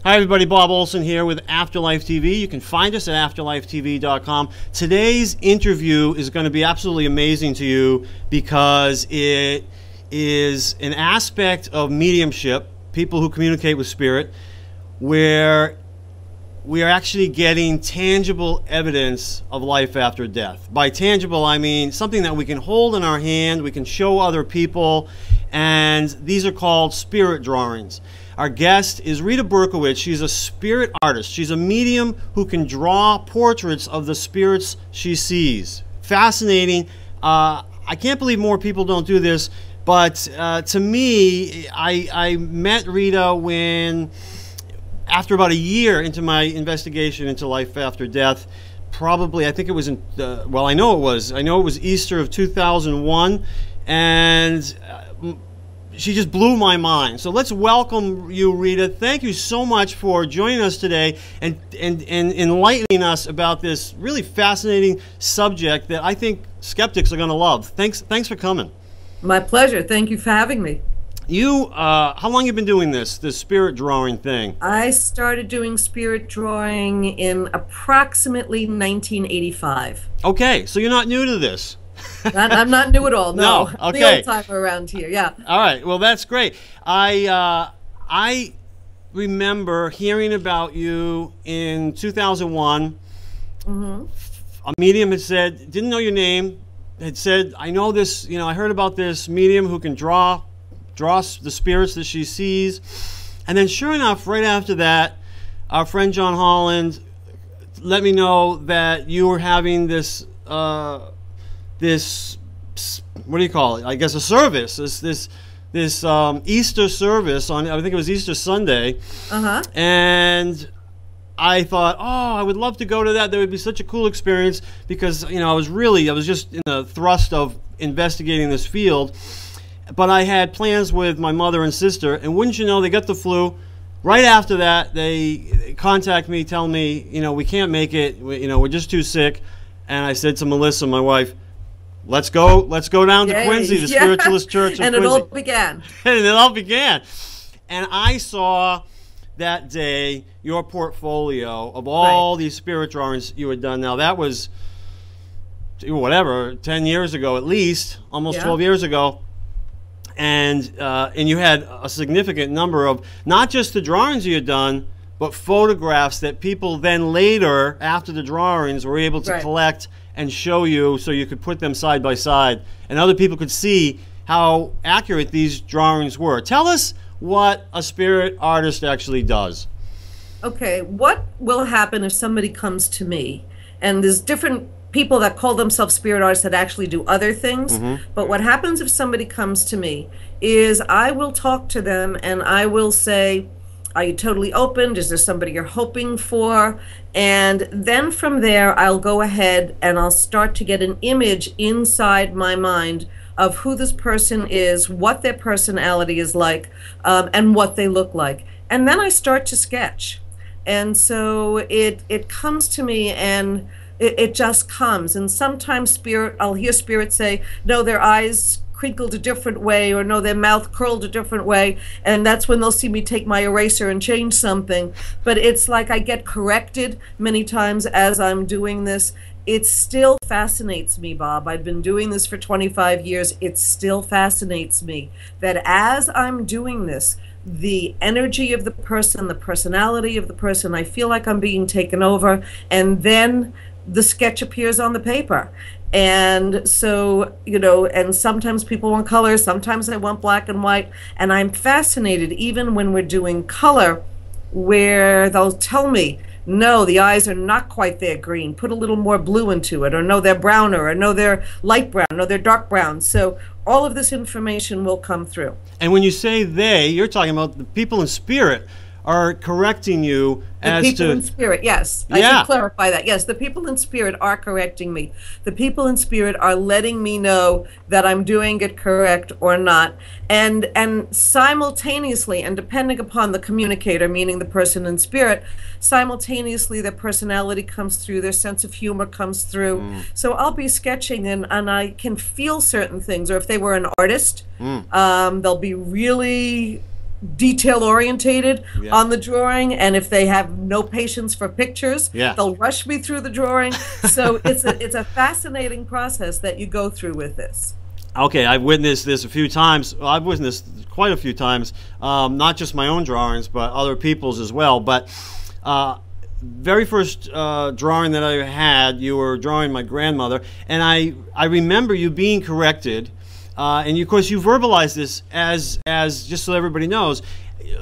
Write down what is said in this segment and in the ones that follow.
Hi everybody, Bob Olson here with Afterlife TV. You can find us at afterlifetv.com. Today's interview is going to be absolutely amazing to you because it is an aspect of mediumship, people who communicate with spirit, where we are actually getting tangible evidence of life after death. By tangible, I mean something that we can hold in our hand, we can show other people, and these are called spirit drawings. Our guest is Rita Berkowitz. She's a spirit artist. She's a medium who can draw portraits of the spirits she sees. Fascinating. I can't believe more people don't do this, but to me, I met Rita when, after about a year into my investigation into life after death, probably, I think it was in, well, I know it was Easter of 2001, and she just blew my mind. So let's welcome you, Rita. Thank you so much for joining us today and enlightening us about this really fascinating subject that I think skeptics are going to love. Thanks for coming. My pleasure. Thank you for having me. You, how long have you been doing this spirit drawing thing? I started doing spirit drawing in approximately 1985. Okay, so you're not new to this. I'm not new at all. No, okay. The old timer around here. Yeah. All right. Well, that's great. I remember hearing about you in 2001. Mm-hmm. A medium had said, didn't know your name, had said, I know this. You know, I heard about this medium who can draw the spirits that she sees. And then, sure enough, right after that, our friend John Holland let me know that you were having this. This, what do you call it? I guess a service. This Easter service on, I think it was Easter Sunday. Uh-huh. And I thought, oh, I would love to go to that. That would be such a cool experience because, you know, I was just in the thrust of investigating this field. But I had plans with my mother and sister, and wouldn't you know, they got the flu. Right after that, they contact me, tell me, you know, we can't make it. You know, we're just too sick. And I said to Melissa, my wife, let's go down to Quincy, the Spiritualist Church of and Quincy. It all began. And it all began. And I saw that day your portfolio of all these spirit drawings you had done. Now, that was, whatever, 10 years ago at least, almost 12 years ago. And you had a significant number of, not just the drawings you had done, but photographs that people then later, after the drawings, were able to collect and show you so you could put them side by side and other people could see how accurate these drawings were. Tell us what a spirit artist actually does. Okay, what will happen if somebody comes to me, and there's different people that call themselves spirit artists that actually do other things, but what happens if somebody comes to me is I will talk to them and I will say, are you totally open? Is there somebody you're hoping for? And then from there, I'll go ahead and I'll start to get an image inside my mind of who this person is, what their personality is like, and what they look like. And then I start to sketch. And so it comes to me and it just comes. And sometimes I'll hear spirit say, no, their eyes crinkled a different way, or no, their mouth curled a different way, and that's when they'll see me take my eraser and change something. But it's like I get corrected many times as I'm doing this. It still fascinates me, Bob. I've been doing this for 25 years. It still fascinates me that as I'm doing this, the energy of the person, the personality of the person, I feel like I'm being taken over, and then the sketch appears on the paper. And so, you know, and sometimes people want color, sometimes they want black and white, and I'm fascinated even when we're doing color, where they'll tell me, no, the eyes are not quite there green, put a little more blue into it, or no, they're browner, or no, they're light brown, no, they're dark brown. So all of this information will come through. And when you say they, you're talking about the people in spirit are correcting you as to... The people in spirit, yes. I should clarify that. Yes, the people in spirit are correcting me. The people in spirit are letting me know that I'm doing it correct or not. And simultaneously, and depending upon the communicator, meaning the person in spirit, simultaneously their personality comes through, their sense of humor comes through. So I'll be sketching and I can feel certain things. Or if they were an artist, they'll be really detail orientated on the drawing, and if they have no patience for pictures, they'll rush me through the drawing. So it's a fascinating process that you go through with this. Okay, I've witnessed this a few times. Well, I've witnessed quite a few times, not just my own drawings, but other people's as well. But very first drawing that I had, you were drawing my grandmother, and I remember you being corrected. And of course, you verbalize this as just so everybody knows.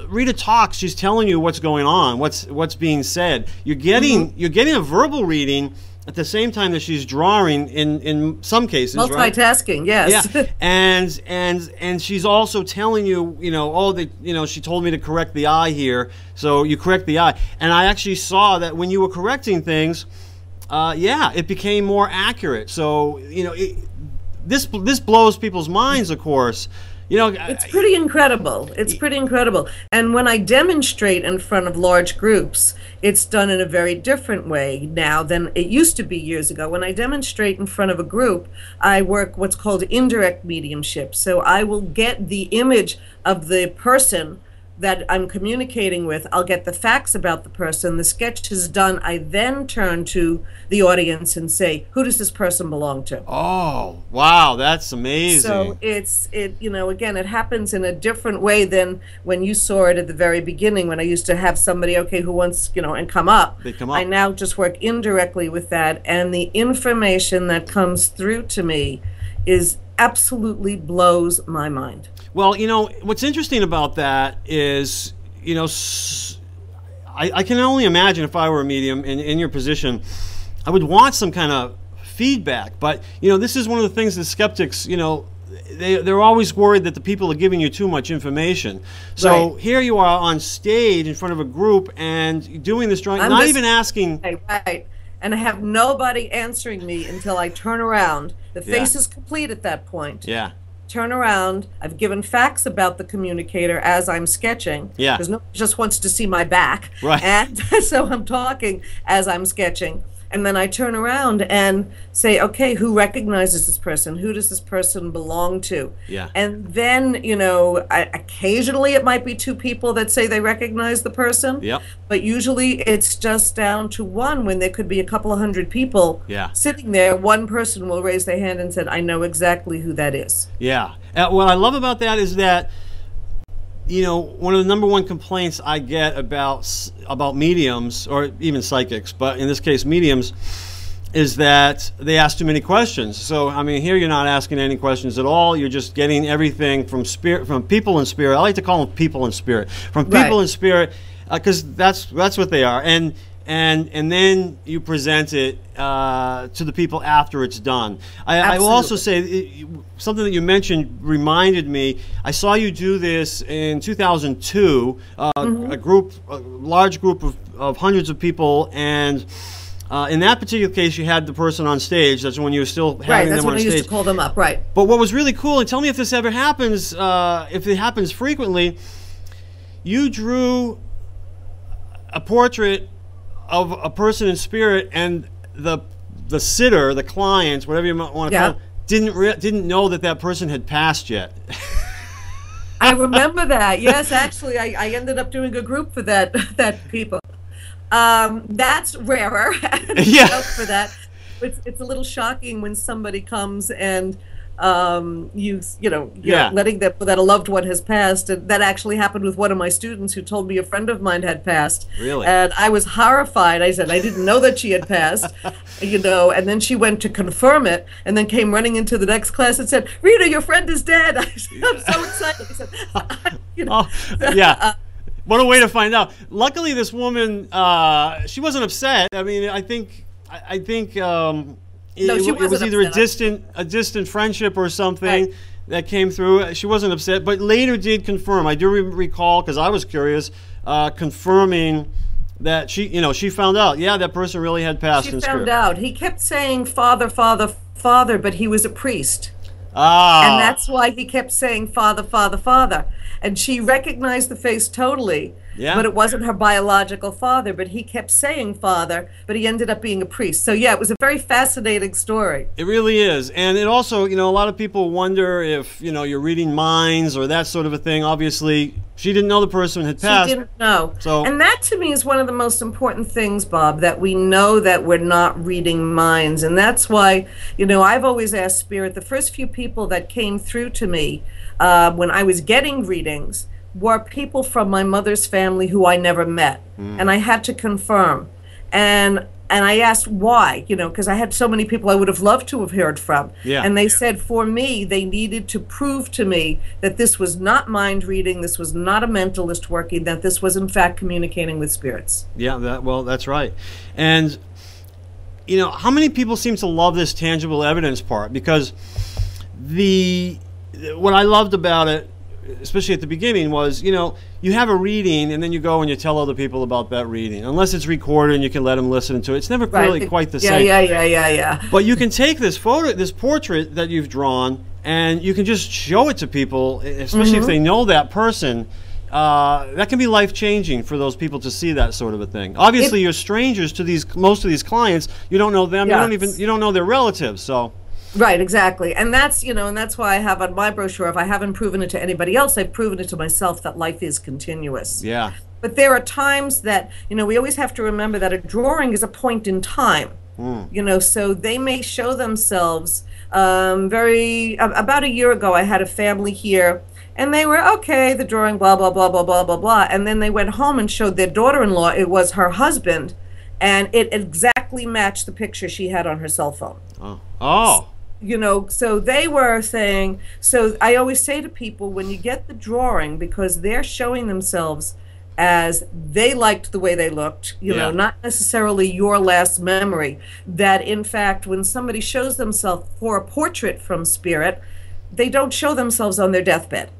Rita talks; she's telling you what's going on, what's being said. You're getting a verbal reading at the same time that she's drawing. In some cases, multitasking, right? Yes. Yeah, and she's also telling you, she told me to correct the eye here, so you correct the eye. And I actually saw that when you were correcting things, it became more accurate. So this blows people's minds, of course. It's pretty incredible. It's pretty incredible. And when I demonstrate in front of large groups, it's done in a very different way now than it used to be years ago. When I demonstrate in front of a group, I work what's called indirect mediumship. So I will get the image of the person that I'm communicating with. I'll get the facts about the person. The sketch is done. I then turn to the audience and say, who does this person belong to? Oh, wow, that's amazing. So again, it happens in a different way than when you saw it at the very beginning, when I used to have somebody, who wants, and come up. They come up. I now just work indirectly with that, and the information that comes through to me is absolutely blows my mind. Well, what's interesting about that is, I can only imagine if I were a medium in your position, I would want some kind of feedback. But, this is one of the things that skeptics, they're always worried that the people are giving you too much information. So here you are on stage in front of a group and doing this drawing, not even asking. Right. And I have nobody answering me until I turn around. The face is complete at that point. Yeah. Turn around. I've given facts about the communicator as I'm sketching. Yeah. Because nobody just wants to see my back. Right. And so I'm talking as I'm sketching. And then I turn around and say, okay, who recognizes this person? Who does this person belong to? Yeah. And then, occasionally it might be two people that say they recognize the person. Yep. But usually it's just down to one when there could be a couple of hundred people sitting there. One person will raise their hand and say, I know exactly who that is. Yeah. What I love about that is that, one of the #1 complaints I get about mediums, or even psychics, but in this case mediums, is that they ask too many questions. So, I mean, here you're not asking any questions at all. You're just getting everything from people in spirit. I like to call them people in spirit. From people in spirit, because that's what they are. And then you present it to the people after it's done. I will also say something that you mentioned reminded me. I saw you do this in 2002. A large group of hundreds of people, and in that particular case, you had the person on stage. That's when you were still having them on stage. Right, that's when I used to call them up. Right. But what was really cool, and tell me if this ever happens, if it happens frequently, you drew a portrait of a person in spirit, and the sitter, the client, whatever you might want to call it, didn't know that person had passed yet. I remember that. Yes, actually, I ended up doing a group for that people. That's rarer. Yeah. For that, it's a little shocking when somebody comes and letting them that a loved one has passed. And that actually happened with one of my students who told me a friend of mine had passed. Really? And I was horrified. I said I didn't know that she had passed, and then she went to confirm it and then came running into the next class and said, Rita, your friend is dead. I said, I'm so excited. I said, what a way to find out. Luckily, this woman, she wasn't upset. I mean, I think it was either a distant friendship or something that came through. She wasn't upset, but later did confirm. I do recall, because I was curious, confirming that she found out. Yeah, that person really had passed in spirit. She found out. He kept saying Father, Father, Father, but he was a priest. Ah. And that's why he kept saying Father, Father, Father. And she recognized the face totally. Yeah. But it wasn't her biological father, but he kept saying father, but he ended up being a priest. So yeah, it was a very fascinating story. It really is. And it also, you know, a lot of people wonder if, you know, you're reading minds or that sort of a thing. Obviously, she didn't know the person had passed. She didn't know. So, and that to me is one of the most important things, Bob, that we know that we're not reading minds. And that's why, you know, I've always asked Spirit, the first few people that came through to me when I was getting readings were people from my mother's family who I never met. And I had to confirm. And I asked why, you know, because I had so many people I would have loved to have heard from. Yeah. And they said for me, they needed to prove to me that this was not mind reading, this was not a mentalist working, that this was in fact communicating with spirits. yeah, well, that's right. And, you know, how many people seem to love this tangible evidence part? Because what I loved about it, especially at the beginning, was, you know, you have a reading and then you go and you tell other people about that reading. Unless it's recorded and you can let them listen to it. It's never really quite the same. Yeah. But you can take this portrait that you've drawn, and you can just show it to people, especially if they know that person. That can be life-changing for those people to see that sort of a thing. Obviously, you're strangers to most of these clients. You don't know them. Yes. You don't know their relatives. So. Right, exactly. And that's, you know, and that's why I have on my brochure, if I haven't proven it to anybody else, I've proven it to myself that life is continuous. Yeah. But there are times that, you know, we always have to remember that a drawing is a point in time. You know, so they may show themselves about a year ago, I had a family here, and they were, okay, the drawing, blah, blah, blah, blah, blah, blah, blah. And then they went home and showed their daughter-in-law, it was her husband, and it exactly matched the picture she had on her cell phone. Oh. You know, so they were saying, so I always say to people, when you get the drawing, because they're showing themselves as they liked the way they looked, you know, not necessarily your last memory, that in fact, when somebody shows themselves for a portrait from spirit, they don't show themselves on their deathbed.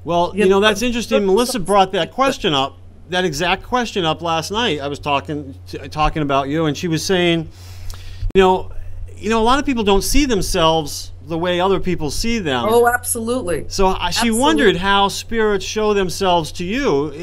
Well, you know, that's interesting. Melissa brought that question up, that exact question up last night. I was talking about you, and she was saying, you know, a lot of people don't see themselves the way other people see them. Oh, absolutely. So she wondered how spirits show themselves to you.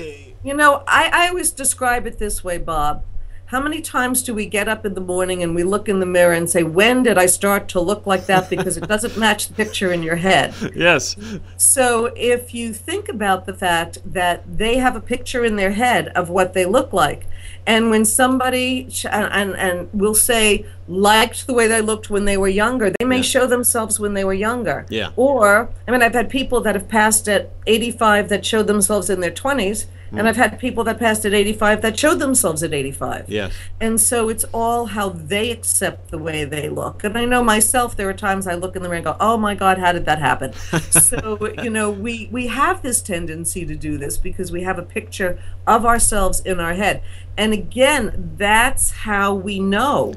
You know, I always describe it this way, Bob. How many times do we get up in the morning and we look in the mirror and say, when did I start to look like that? Because it doesn't match the picture in your head. Yes. So if you think about the fact that they have a picture in their head of what they look like, and when somebody, and we'll say, liked the way they looked when they were younger, they may show themselves when they were younger. Yeah. Or, I mean, I've had people that have passed at 85 that showed themselves in their 20s, and I've had people that passed at 85 that showed themselves at 85. Yes. And so it's all how they accept the way they look. And I know myself, there are times I look in the mirror and go, oh my God, how did that happen? So, you know, we have this tendency to do this because we have a picture of ourselves in our head. And again, that's how we know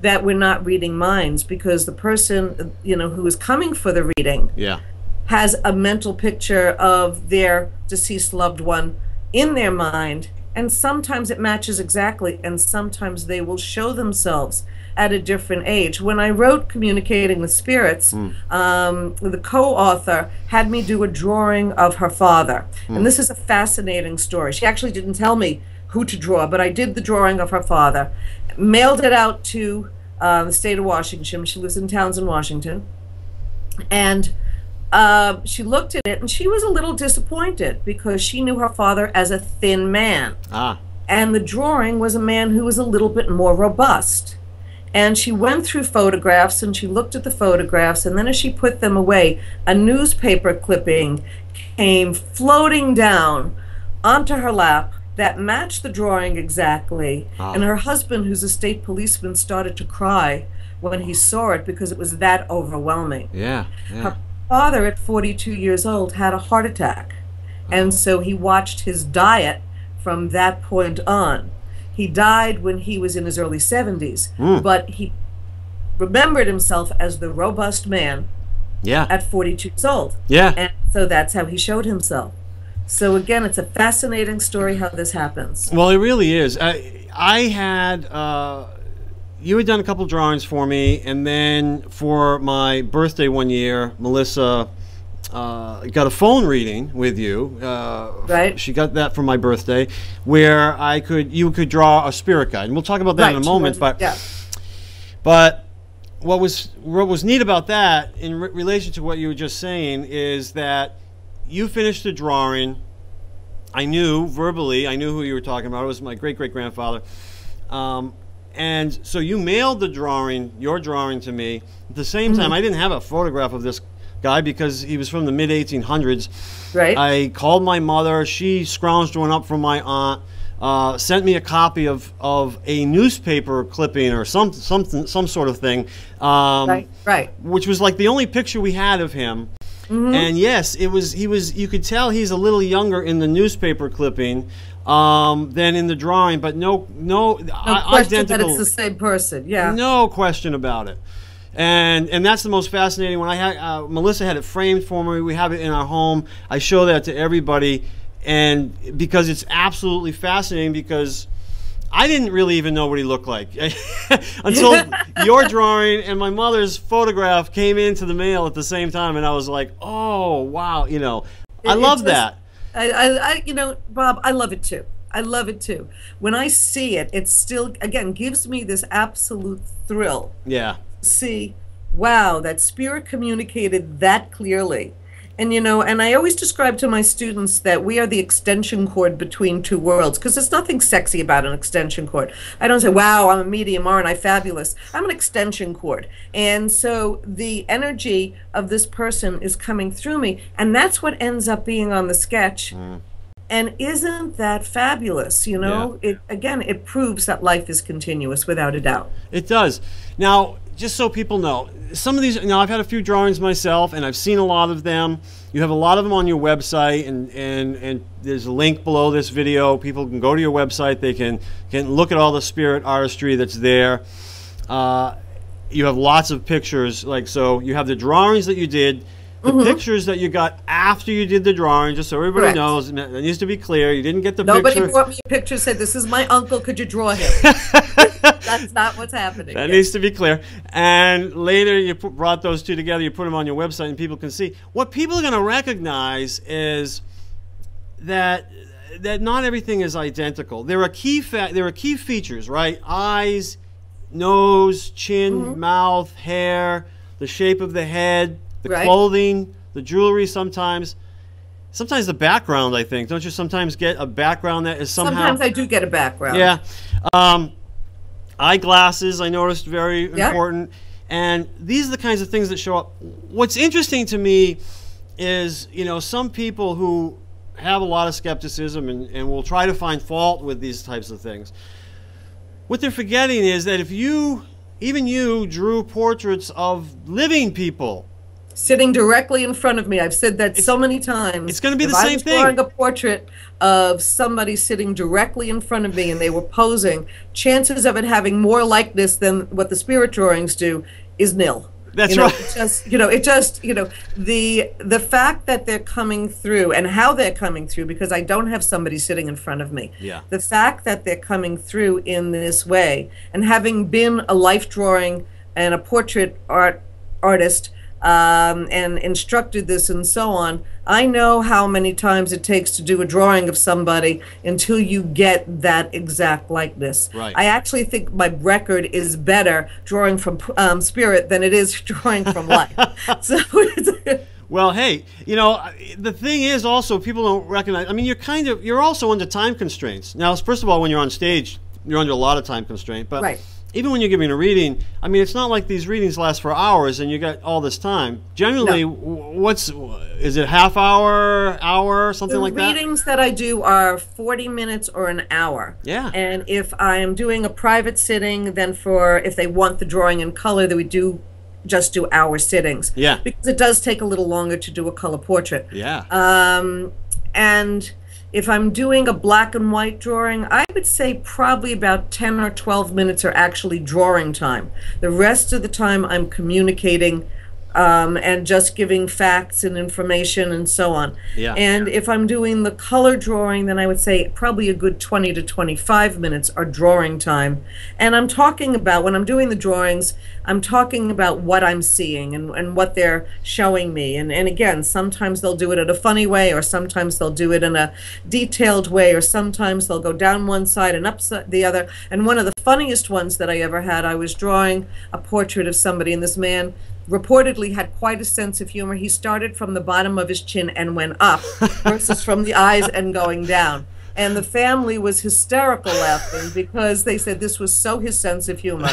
that we're not reading minds, because the person, you know, who is coming for the reading has a mental picture of their deceased loved one in their mind, and sometimes it matches exactly, and sometimes they will show themselves at a different age. When I wrote Communicating with Spirits, the co-author had me do a drawing of her father. And this is a fascinating story. She actually didn't tell me who to draw, but I did the drawing of her father, mailed it out to the state of Washington. She lives in Townsend, Washington. And she looked at it and she was a little disappointed because she knew her father as a thin man. And the drawing was a man who was a little bit more robust. And she went through photographs and she looked at the photographs, and then as she put them away, a newspaper clipping came floating down onto her lap that matched the drawing exactly. And her husband, who's a state policeman, started to cry when he saw it because it was that overwhelming. Her father, at 42 years old, had a heart attack. And so he watched his diet from that point on. He died when he was in his early 70s, but he remembered himself as the robust man at 42 years old. And so that's how he showed himself. So again, it's a fascinating story how this happens. Well, it really is. I had, you had done a couple drawings for me, and then for my birthday one year, Melissa got a phone reading with you. Right. She got that for my birthday, where you could draw a spirit guide, and we'll talk about that in a moment. But what was neat about that, in relation to what you were just saying, is that you finished the drawing. I knew verbally, I knew who you were talking about. It was my great-great-grandfather. And so you mailed the drawing, your drawing, to me. At the same time, I didn't have a photograph of this guy because he was from the mid-1800s. Right. I called my mother. She scrounged one up from my aunt, sent me a copy of a newspaper clipping or some sort of thing. Right. Which was like the only picture we had of him. And yes, he was. You could tell he's a little younger in the newspaper clipping than in the drawing, but no question that it's the same person. Yeah, no question about it. And that's the most fascinating one. I had Melissa had it framed for me. We have it in our home. I show that to everybody, and because it's absolutely fascinating, because I didn't really even know what he looked like until your drawing and my mother's photograph came into the mail at the same time, and I was like, oh wow, you know, I love that. You know, Bob, I love it too. I love it too. When I see it, it still, again, gives me this absolute thrill. Yeah. See, wow, that spirit communicated that clearly. And, you know, and I always describe to my students that we are the extension cord between two worlds, because there's nothing sexy about an extension cord. I don't say, wow, I'm a medium, aren't I fabulous? I'm an extension cord. And so the energy of this person is coming through me, and that's what ends up being on the sketch. And isn't that fabulous? You know, it proves that life is continuous without a doubt. It does. Now, just so people know, some of these, now I've had a few drawings myself, and I've seen a lot of them. You have a lot of them on your website, and there's a link below this video. People can go to your website. They can look at all the spirit artistry that's there. You have lots of pictures. Like, so you have the drawings that you did, the pictures that you got after you did the drawing, just so everybody knows. It needs to be clear. You didn't get the picture. Nobody brought me a picture, said, this is my uncle, could you draw him? That's not what's happening. That needs to be clear. And later you brought those two together, you put them on your website, and people can see. What people are going to recognize is that not everything is identical. There are key features, right? Eyes, nose, chin, mouth, hair, the shape of the head, the clothing, the jewelry sometimes the background, I think. Don't you sometimes get a background that is somehow... Sometimes I do get a background. Yeah. Eyeglasses, I noticed, very important. And these are the kinds of things that show up. What's interesting to me is, you know, some people who have a lot of skepticism and will try to find fault with these types of things. What they're forgetting is that if even you drew portraits of living people, sitting directly in front of me. I've said that so many times. It's going to be the same thing. If I was drawing a portrait of somebody sitting directly in front of me and they were posing, chances of it having more likeness than what the spirit drawings do is nil. That's right. The fact that they're coming through and how they're coming through, because I don't have somebody sitting in front of me. Yeah. The fact that they're coming through in this way, and having been a life drawing and a portrait artist, and instructed this and so on, I know how many times it takes to do a drawing of somebody until you get that exact likeness. Right. I actually think my record is better drawing from spirit than it is drawing from life. So well, hey, you know, the thing is also, people don't recognize, I mean, you're also under time constraints. Now, first of all, when you're on stage, you're under a lot of time constraint, but even when you're giving a reading, I mean, it's not like these readings last for hours and you got all this time. Generally, is it half hour, something like that? The readings that I do are 40 minutes or an hour. Yeah. And if I am doing a private sitting, then if they want the drawing in color, then we just do hour sittings. Yeah. Because it does take a little longer to do a color portrait. Yeah. And if I'm doing a black and white drawing, I would say probably about 10 or 12 minutes are actually drawing time. The rest of the time I'm communicating and just giving facts and information and so on. Yeah. And if I'm doing the color drawing, then I would say probably a good 20 to 25 minutes are drawing time. And I'm talking about, when I'm doing the drawings, I'm talking about what I'm seeing and what they're showing me. And again, sometimes they'll do it in a funny way, or sometimes they'll do it in a detailed way, or sometimes they'll go down one side and up the other. And one of the funniest ones that I ever had, I was drawing a portrait of somebody, and this man reportedly had quite a sense of humor. He started from the bottom of his chin and went up versus from the eyes and going down. And the family was hysterical laughing because they said this was so his sense of humor.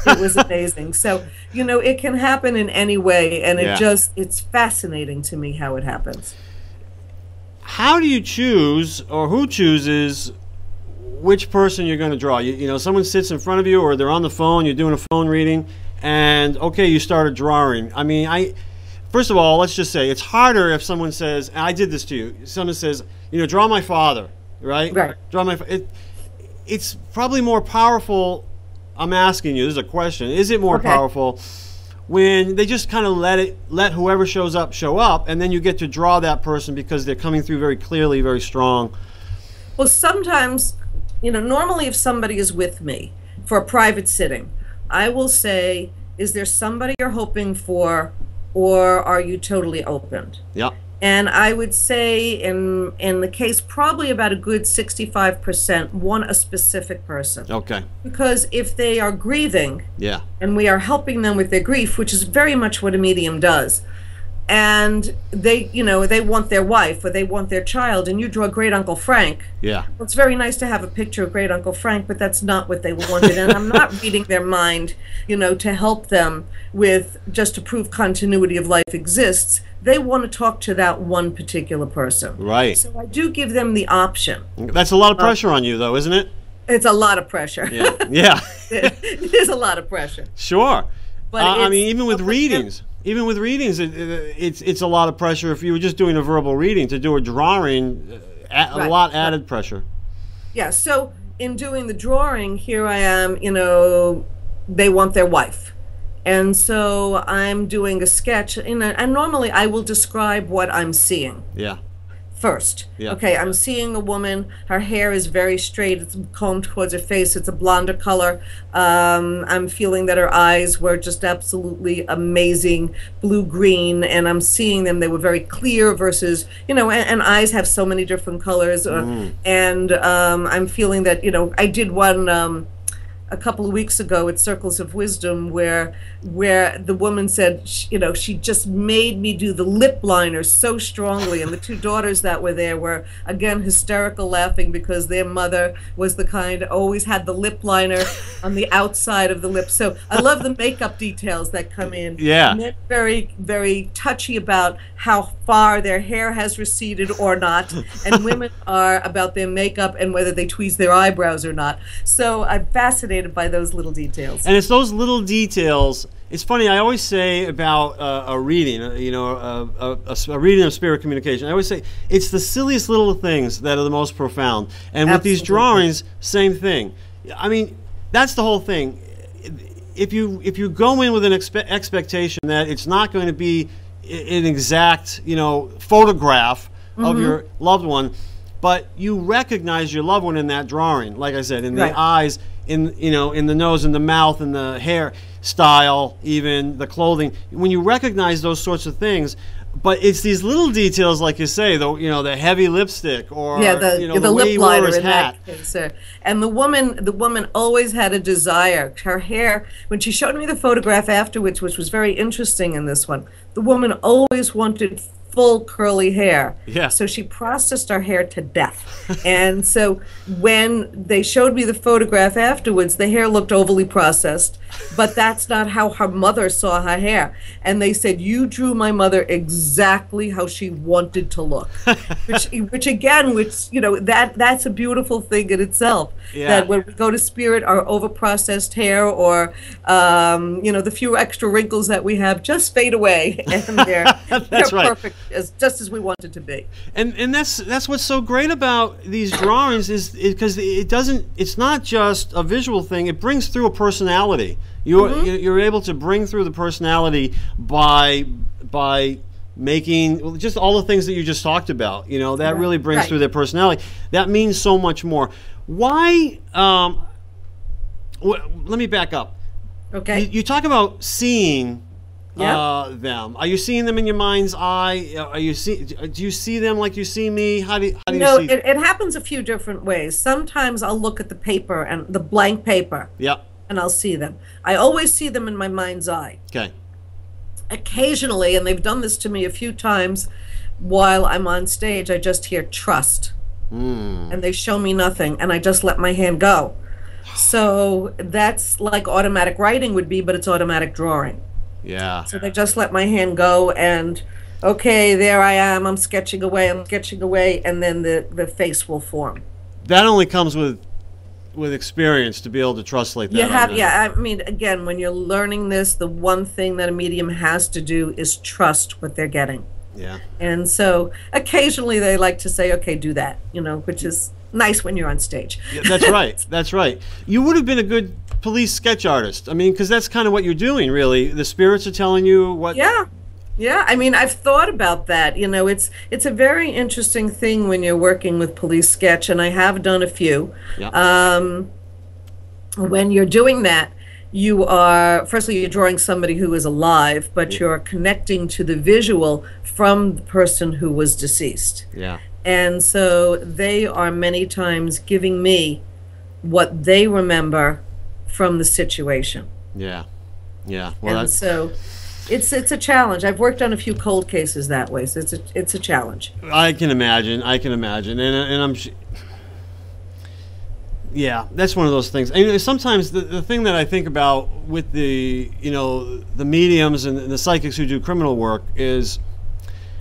It was amazing. So, you know, it can happen in any way, and it's fascinating to me how it happens. How do you choose, or who chooses which person you're going to draw? You know, someone sits in front of you, or they're on the phone, you're doing a phone reading, and okay, you started drawing. I mean, first of all, let's just say it's harder if someone says, and I did this to you, someone says, you know, draw my father, right? Right. Draw my it's probably more powerful. I'm asking you, this is a question. Is it more powerful when they just kind of let whoever shows up show up, and then you get to draw that person because they're coming through very clearly, very strong? Well, sometimes, you know, normally if somebody is with me for a private sitting, I will say, is there somebody you're hoping for, or are you totally opened? Yeah. And I would say in the case, probably about a good 65% want a specific person. Okay. Because if they are grieving, and we are helping them with their grief, which is very much what a medium does, and they, you know, they want their wife or they want their child, and you draw Great Uncle Frank. Yeah. Well, it's very nice to have a picture of Great Uncle Frank, but that's not what they wanted. And I'm not reading their mind, you know, to help them with just to prove continuity of life exists. They want to talk to that one particular person. Right. So I do give them the option. That's a lot of pressure on you, though, isn't it? It's a lot of pressure. Yeah. Yeah. It is a lot of pressure. Sure. But I mean, even with readings. Even with readings, it's a lot of pressure. If you were just doing a verbal reading, to do a drawing, a lot added pressure. Yeah, so in doing the drawing, here I am, you know, they want their wife. And so I'm doing a sketch, and normally I will describe what I'm seeing. Yeah. First. Yeah. Okay, I'm seeing a woman. Her hair is very straight. It's combed towards her face. It's a blonder color. I'm feeling that her eyes were just absolutely amazing, blue-green, and I'm seeing them. They were very clear versus, you know, and eyes have so many different colors. And I'm feeling that, you know, I did one a couple of weeks ago at Circles of Wisdom where the woman said, you know, she just made me do the lip liner so strongly, and the two daughters that were there were again hysterical laughing because their mother was the kind always had the lip liner on the outside of the lips. So I love the makeup details that come in. Yeah. And they're very, very touchy about how far their hair has receded or not, and women are about their makeup and whether they tweeze their eyebrows or not. So I'm fascinated by those little details. And it's those little details. It's funny, I always say about a reading, you know, a reading of spirit communication, I always say it's the silliest little things that are the most profound. And with these drawings, same thing. I mean, that's the whole thing. If you go in with an expectation that it's not going to be an exact, you know, photograph of your loved one, but you recognize your loved one in that drawing, like I said, in the eyes, in, you know, in the nose, in the mouth, in the hair style, even the clothing. When you recognize those sorts of things, but it's these little details, like you say, the, you know, the heavy lipstick, or you know, the way he wore his hat. And the woman always had a desire. Her hair, when she showed me the photograph afterwards, which was very interesting in this one, the woman always wanted full curly hair. Yeah. So she processed our hair to death. And so when they showed me the photograph afterwards, the hair looked overly processed, but that's not how her mother saw her hair. And they said, you drew my mother exactly how she wanted to look. which again, you know, that's a beautiful thing in itself. Yeah. That when we go to spirit, our over-processed hair or, you know, the few extra wrinkles that we have just fade away. And they're right. perfect just as we want it to be. And that's what's so great about these drawings is because it's not just a visual thing. It brings through a personality. You're able to bring through the personality by making just all the things that you just talked about. You know, that really brings through their personality. That means so much more. Why? Let me back up. Okay. You talk about seeing them. Are you seeing them in your mind's eye? Do you see them like you see me? How do you see? It happens a few different ways. Sometimes I'll look at the paper and the blank paper. Yep. And I'll see them. I always see them in my mind's eye. Okay. Occasionally, and they've done this to me a few times while I'm on stage, I just hear trust. And they show me nothing, and I just let my hand go. So that's like automatic writing would be, but it's automatic drawing. Yeah. So they just let my hand go, and okay, there I am. I'm sketching away, and then the face will form. That only comes with experience to be able to trust like that. You have, I mean, again, when you're learning this, the one thing that a medium has to do is trust what they're getting. Yeah. And so occasionally they like to say, okay, do that, you know, which is nice when you're on stage. Yeah, that's right. That's right. You would have been a good police sketch artist. I mean, because that's kind of what you're doing, really. The spirits are telling you what. Yeah. Yeah, I mean, I've thought about that. You know, it's a very interesting thing when you're working with police sketch, and I have done a few. Yeah. When you're doing that, you are, firstly, you're drawing somebody who is alive, but you're connecting to the visual from the person who was deceased. Yeah. And so they are many times giving me what they remember from the situation. Yeah. Yeah. Well, and so it's a challenge. I've worked on a few cold cases that way, so it's a challenge. I can imagine. I can imagine, and I'm. Yeah, that's one of those things. And sometimes the thing that I think about with the the mediums and the psychics who do criminal work is,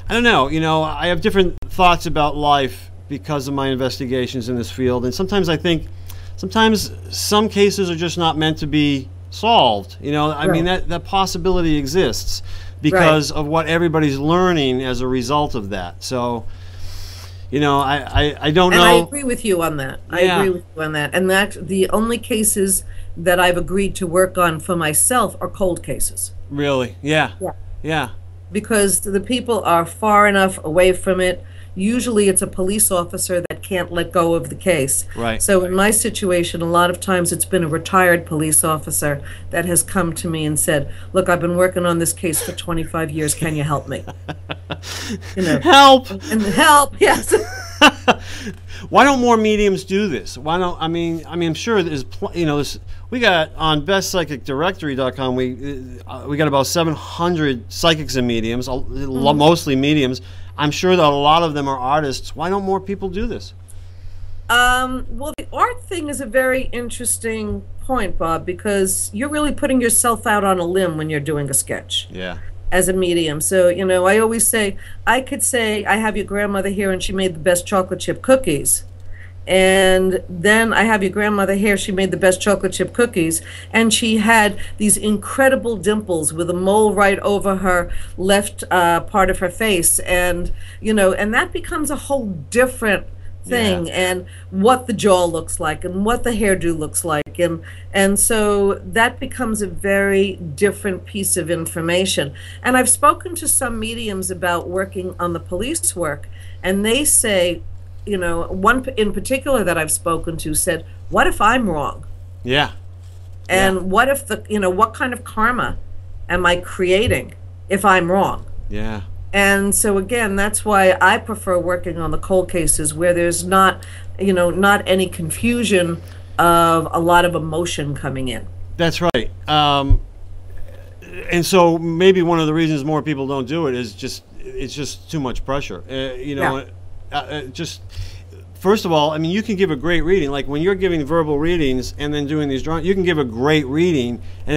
I don't know. I have different thoughts about life because of my investigations in this field, and sometimes I think some cases are just not meant to be solved. I mean that possibility exists because of what everybody's learning as a result of that. So. I don't know. And I agree with you on that. I agree with you on that. And that the only cases that I've agreed to work on for myself are cold cases. Really? Yeah. Yeah. Yeah. Because the people are far enough away from it. Usually it's a police officer that can't let go of the case. Right. So in my situation, a lot of times it's been a retired police officer that has come to me and said, look, I've been working on this case for 25 years. Can you help me? Help! And help, yes. Why don't more mediums do this? Why don't I mean I'm sure there's we got on bestpsychicdirectory.com we got about 700 psychics and mediums, mostly mediums. I'm sure that a lot of them are artists. Why don't more people do this? Well, the art thing is a very interesting point, Bob, because you're really putting yourself out on a limb when you're doing a sketch. Yeah. As a medium. So, I always say, I could say, I have your grandmother here and she made the best chocolate chip cookies. And then I have your grandmother here, she made the best chocolate chip cookies. And she had these incredible dimples with a mole right over her left part of her face. And, and that becomes a whole different thing, and what the jaw looks like and what the hairdo looks like, and so that becomes a very different piece of information. And I've spoken to some mediums about working on the police work, and they say, one in particular that I've spoken to said, what if I'm wrong? Yeah. And what if what kind of karma am I creating if I'm wrong? Yeah. And so again, that's why I prefer working on the cold cases where there's not, not any confusion of a lot of emotion coming in. That's right. And so maybe one of the reasons more people don't do it is it's just too much pressure. First of all, I mean, you can give a great reading. Like when you're giving verbal readings and then doing these drawings, you can give a great reading. And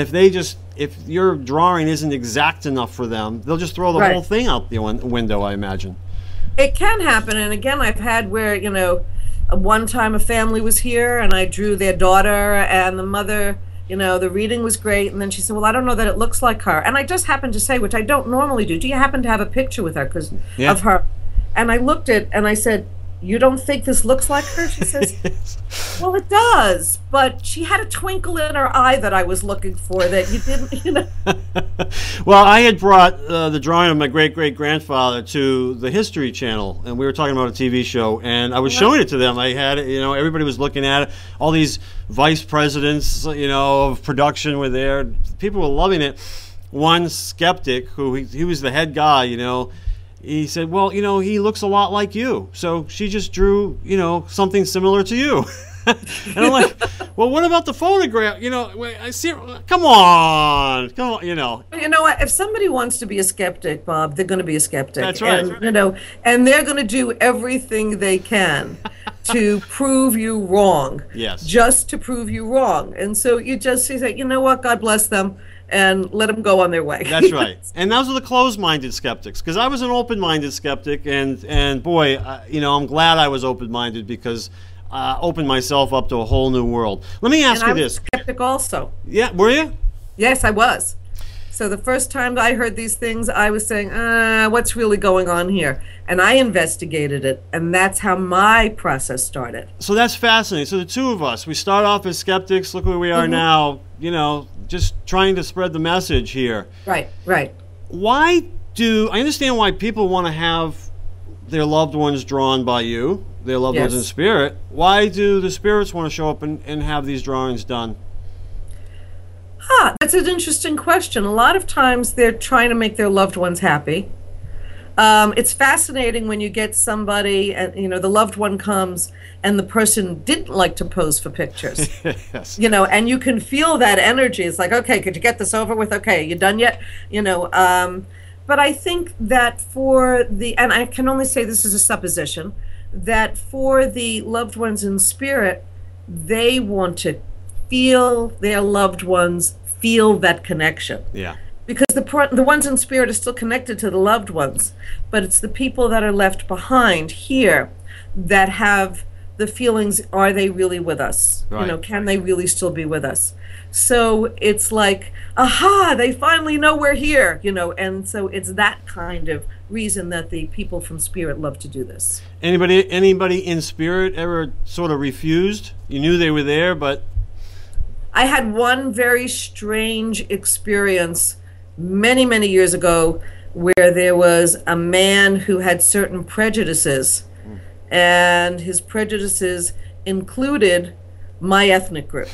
if your drawing isn't exact enough for them, they'll just throw the whole thing out the window, I imagine. It can happen. And again, I've had where, one time a family was here and I drew their daughter and the mother You know, the reading was great. And then she said, well, I don't know that it looks like her. And I just happened to say, which I don't normally do you happen to have a picture with her of her? And I looked at and I said, you don't think this looks like her? She says, well, it does. But she had a twinkle in her eye that I was looking for that you didn't, you know. Well, I had brought the drawing of my great-great-grandfather to the History Channel, and we were talking about a TV show, and I was showing it to them. I had it, you know, everybody was looking at it. All these vice presidents, you know, of production were there. People were loving it. One skeptic, who he was the head guy, you know, he said, well, you know, he looks a lot like you. So she just drew, you know, something similar to you. And I'm like, well, what about the photograph? You know, I see, come on, you know. You know what? If somebody wants to be a skeptic, Bob, they're going to be a skeptic. That's right. And, you know, and they're going to do everything they can to prove you wrong. Yes. Just to prove you wrong. And so you just say, you know what? God bless them. And let them go on their way. That's right. And those are the closed-minded skeptics. Because I was an open-minded skeptic, and boy, you know, I'm glad I was open-minded because I opened myself up to a whole new world. Let me ask you this. I was a skeptic also. Yeah, were you? Yes, I was. So the first time I heard these things, I was saying, what's really going on here? And I investigated it, and that's how my process started. So that's fascinating. So the two of us, we start off as skeptics. Look where we are now, you know, just trying to spread the message here. Right, right. I understand why people want to have their loved ones drawn by you, their loved ones in spirit. Why do the spirits want to show up and have these drawings done? That's an interesting question. A lot of times they're trying to make their loved ones happy. It's fascinating when you get somebody, and you know, the loved one comes and the person didn't like to pose for pictures. Yes. You know, and you can feel that energy. It's like, okay, could you get this over with? Okay, you done yet? You know, but I think that and I can only say this is a supposition, that for the loved ones in spirit, they want to feel their loved ones feel that connection. Yeah. Because the ones in spirit are still connected to the loved ones, but it's the people that are left behind here that have the feelings, are they really with us? Right. You know, can they really still be with us? So it's like, aha, they finally know we're here, you know, and so it's that kind of reason that the people from spirit love to do this. Anybody in spirit ever sort of refused? You knew they were there, but... I had one very strange experience many, many years ago where there was a man who had certain prejudices, and his prejudices included my ethnic group.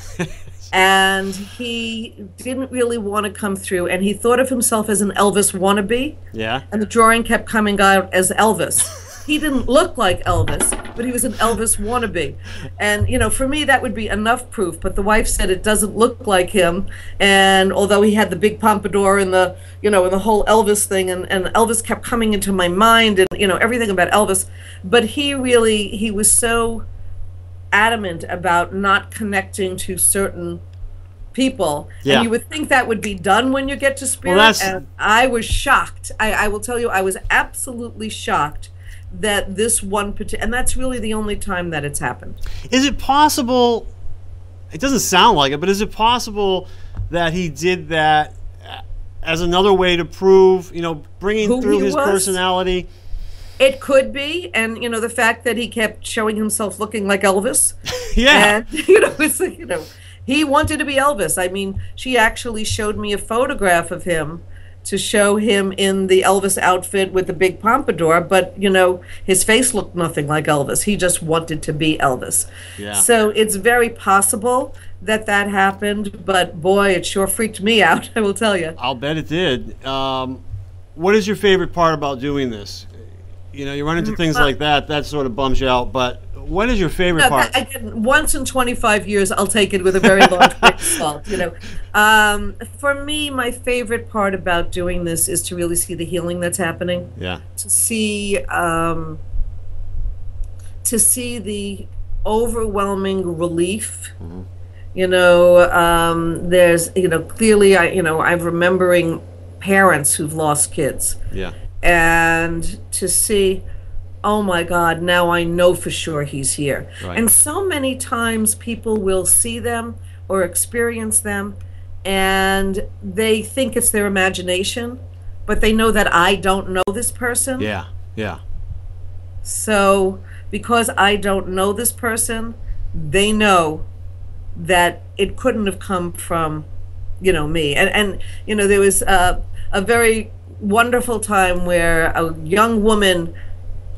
And he didn't really want to come through, and he thought of himself as an Elvis wannabe. Yeah. And the drawing kept coming out as Elvis. He didn't look like Elvis, but he was an Elvis wannabe. And, you know, for me, that would be enough proof. But the wife said it doesn't look like him. And although he had the big pompadour and the, you know, and the whole Elvis thing, and Elvis kept coming into my mind and, you know, everything about Elvis. But he was so adamant about not connecting to certain people. Yeah. And you would think that would be done when you get to spirit. Well, and I was shocked. I will tell you, I was absolutely shocked that this one particular, and that's really the only time that it's happened. Is it possible, it doesn't sound like it, but is it possible that he did that as another way to prove, you know, bringing through his personality? It could be, and you know, the fact that he kept showing himself looking like Elvis. Yeah. And, you know, it's like, you know, he wanted to be Elvis. I mean, she actually showed me a photograph of him to show him in the Elvis outfit with the big pompadour, but you know, his face looked nothing like Elvis. He just wanted to be Elvis. Yeah. So it's very possible that that happened, but boy, it sure freaked me out, I will tell you. I'll bet it did. What is your favorite part about doing this? You know, you run into things like that sort of bums you out, but what is your favorite part? Once in 25 years, I'll take it with a very large grain of salt. You know, for me, my favorite part about doing this is to really see the healing that's happening. Yeah. To see the overwhelming relief. Mm-hmm. You know, there's, you know, clearly, I'm remembering parents who've lost kids. Yeah. And to see oh my God, now I know for sure he's here. Right. And so many times people will see them or experience them and they think it's their imagination, but they know that I don't know this person. Yeah, yeah. So because I don't know this person, they know that it couldn't have come from, you know, me. And you know, there was a very wonderful time where a young woman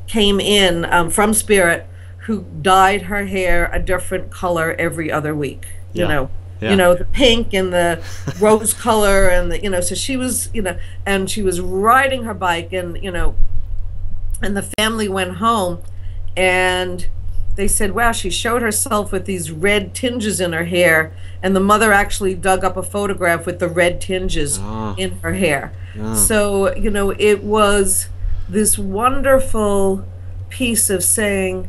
came in from Spirit who dyed her hair a different color every other week. You know, you know, the pink and the rose color and the, you know, so she was, you know, and she was riding her bike and, you know, and the family went home and they said, wow, she showed herself with these red tinges in her hair, and the mother actually dug up a photograph with the red tinges in her hair. So, you know, it was this wonderful piece of saying,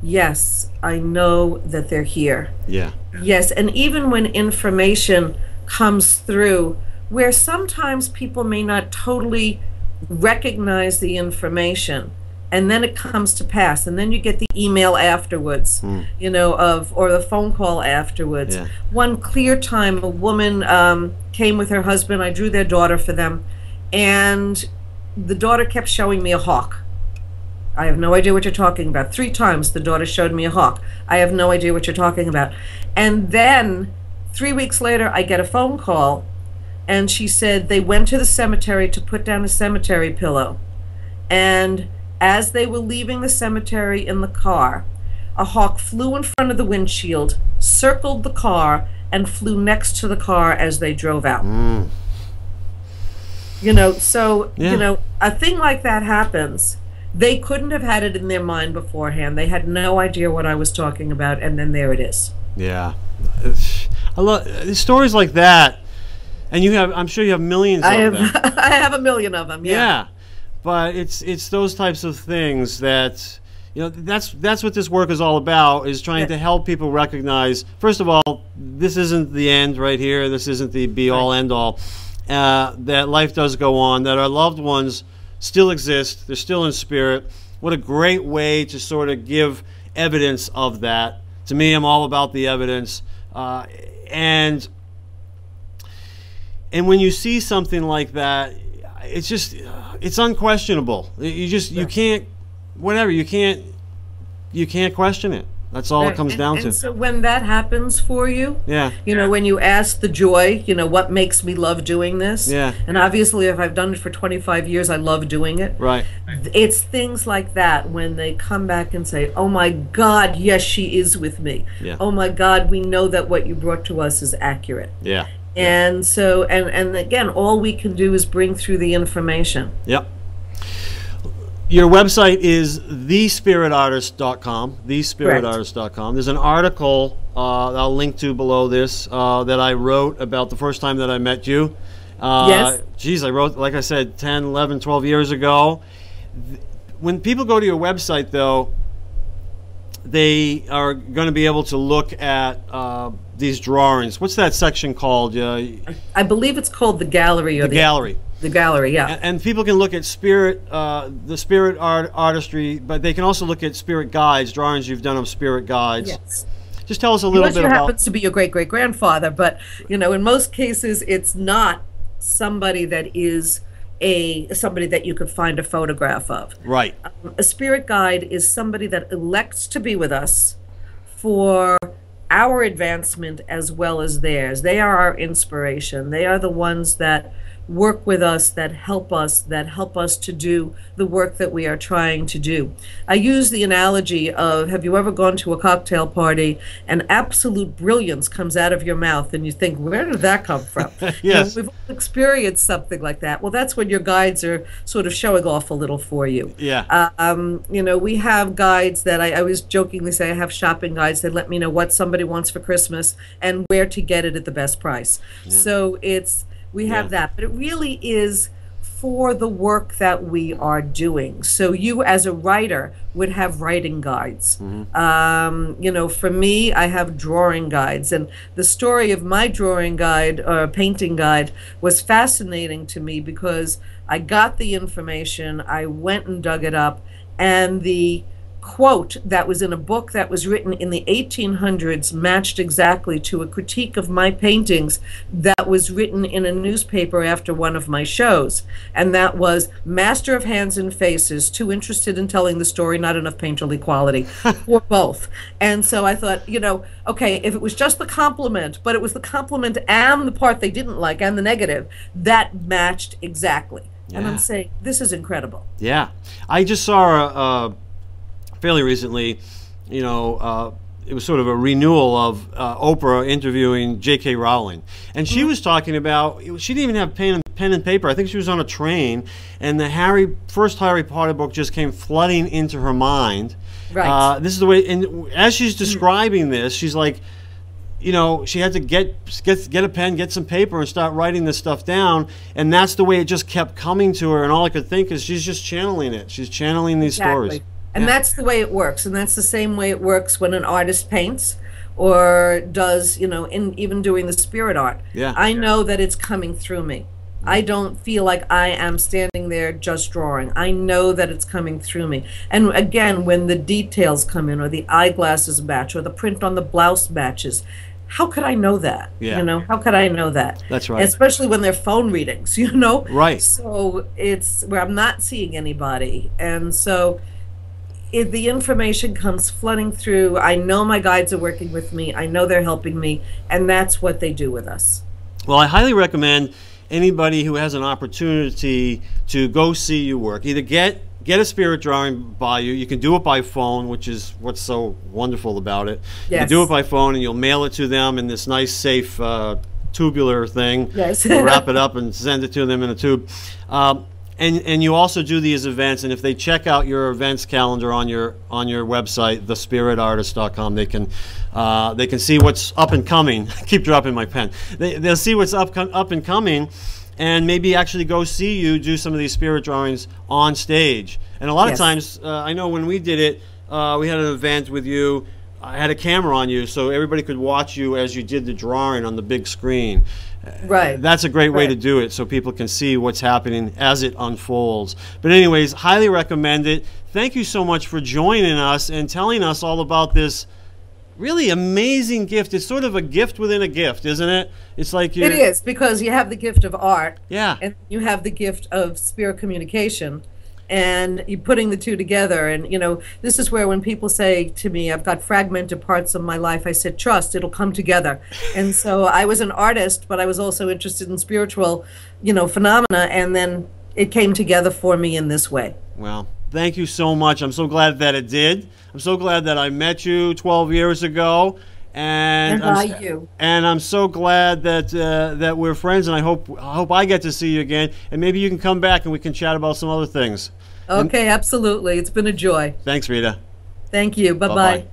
yes, I know that they're here. Yeah. Yes, and even when information comes through, where sometimes people may not totally recognize the information, and then it comes to pass, and then you get the email afterwards, you know, or the phone call afterwards. One clear time, a woman came with her husband. I drew their daughter for them, and the daughter kept showing me a hawk. I have no idea what you're talking about. 3 times the daughter showed me a hawk. I have no idea what you're talking about. And then 3 weeks later, I get a phone call, and she said they went to the cemetery to put down a cemetery pillow, and as they were leaving the cemetery in the car, a hawk flew in front of the windshield, circled the car, and flew next to the car as they drove out. You know, so, you know, a thing like that happens. They couldn't have had it in their mind beforehand. They had no idea what I was talking about, and then there it is. Yeah. I love stories like that. And you have, I'm sure you have millions of them. I have a million of them, yeah. But it's those types of things that, you know, that's what this work is all about, is trying to help people recognize, first of all, this isn't the end right here, this isn't the be-all, end-all, that life does go on, that our loved ones still exist, they're still in spirit. What a great way to sort of give evidence of that. To me, I'm all about the evidence. And when you see something like that, it's just, it's unquestionable. You can't, whatever, you can't question it. That's all it comes down to. And so when that happens for you, you know, when you ask the joy, you know, what makes me love doing this? And obviously if I've done it for 25 years, I love doing it. Right. It's things like that when they come back and say, oh my God, yes, she is with me. Oh my God, we know that what you brought to us is accurate. And so, and again, all we can do is bring through the information. Your website is thespiritartist.com, thespiritartist.com. There's an article I'll link to below this that I wrote about the first time that I met you. Geez, I wrote, like I said, 10, 11, 12 years ago. When people go to your website, though, they are going to be able to look at these drawings. What's that section called? I believe it's called the gallery. Or the gallery. The gallery, yeah. And people can look at spirit, the spirit artistry, but they can also look at spirit guides, drawings you've done of spirit guides. Just tell us a little bit about. Unless you happens to be your great-great-grandfather, but you know, in most cases, it's not somebody that is somebody that you could find a photograph of. Right. A spirit guide is somebody that elects to be with us for our advancement as well as theirs. They are our inspiration. They are the ones that work with us, that help us to do the work that we are trying to do. I use the analogy of, have you ever gone to a cocktail party and absolute brilliance comes out of your mouth and you think, where did that come from? You know, we've all experienced something like that. Well, that's when your guides are sort of showing off a little for you. You know, we have guides that I always jokingly say I have shopping guides that let me know what somebody wants for Christmas and where to get it at the best price. So we have that, but it really is for the work that we are doing. So you as a writer would have writing guides. You know, for me, I have drawing guides, and the story of my drawing guide or painting guide was fascinating to me because I got the information, I went and dug it up, and the quote that was in a book that was written in the 1800s matched exactly to a critique of my paintings that was written in a newspaper after one of my shows. And that was, "Master of hands and faces, too interested in telling the story, not enough painterly quality," or both. And so I thought, you know, okay, if it was just the compliment, but it was the compliment and the part they didn't like and the negative, that matched exactly. Yeah. And I'm saying, this is incredible. Yeah. I just saw fairly recently, you know, it was sort of a renewal of Oprah interviewing J.K. Rowling. And she was talking about, she didn't even have pen and paper. I think she was on a train, and the first Harry Potter book just came flooding into her mind. Right. This is the way, and as she's describing this, she's like, you know, she had to get a pen, get some paper, and start writing this stuff down. And that's the way it just kept coming to her. And all I could think is she's just channeling it. She's channeling these stories. And that's the way it works. And that's the same way it works when an artist paints or does, you know, even doing the spirit art. Yeah. I know that it's coming through me. I don't feel like I am standing there just drawing. I know that it's coming through me. And again, when the details come in, or the eyeglasses match, or the print on the blouse matches, how could I know that? Yeah. You know, how could I know that? That's right. Especially when they're phone readings, you know? Right. So it's where I'm not seeing anybody. And so the information comes flooding through. I know my guides are working with me. I know they're helping me. And that's what they do with us. Well, I highly recommend anybody who has an opportunity to go see you work. Either get a spirit drawing by you. You can do it by phone, which is what's so wonderful about it. Yes. You can do it by phone, and you'll mail it to them in this nice, safe tubular thing. Yes. Wrap it up and send it to them in a tube. And you also do these events, and if they check out your events calendar on your website, thespiritartist.com, they can see what's up and coming. I keep dropping my pen. They'll see what's up and coming, and maybe actually go see you do some of these spirit drawings on stage. And a lot of times, I know when we did it, we had an event with you. I had a camera on you, so everybody could watch you as you did the drawing on the big screen. Right. That's a great way to do it, so people can see what's happening as it unfolds. But anyways, highly recommend it. Thank you so much for joining us and telling us all about this really amazing gift. It's sort of a gift within a gift, isn't it? It's like it is, because you have the gift of art, and you have the gift of spirit communication. And you're putting the two together. And, you know, this is where when people say to me, I've got fragmented parts of my life, I said, trust, it'll come together. And so I was an artist, but I was also interested in spiritual, you know, phenomena. And then it came together for me in this way. Well, thank you so much. I'm so glad that it did. I'm so glad that I met you 12 years ago. And I'm so glad that that we're friends, and I hope I get to see you again, and maybe you can come back and we can chat about some other things. Okay, absolutely. It's been a joy. Thanks, Rita. Thank you. Bye-bye.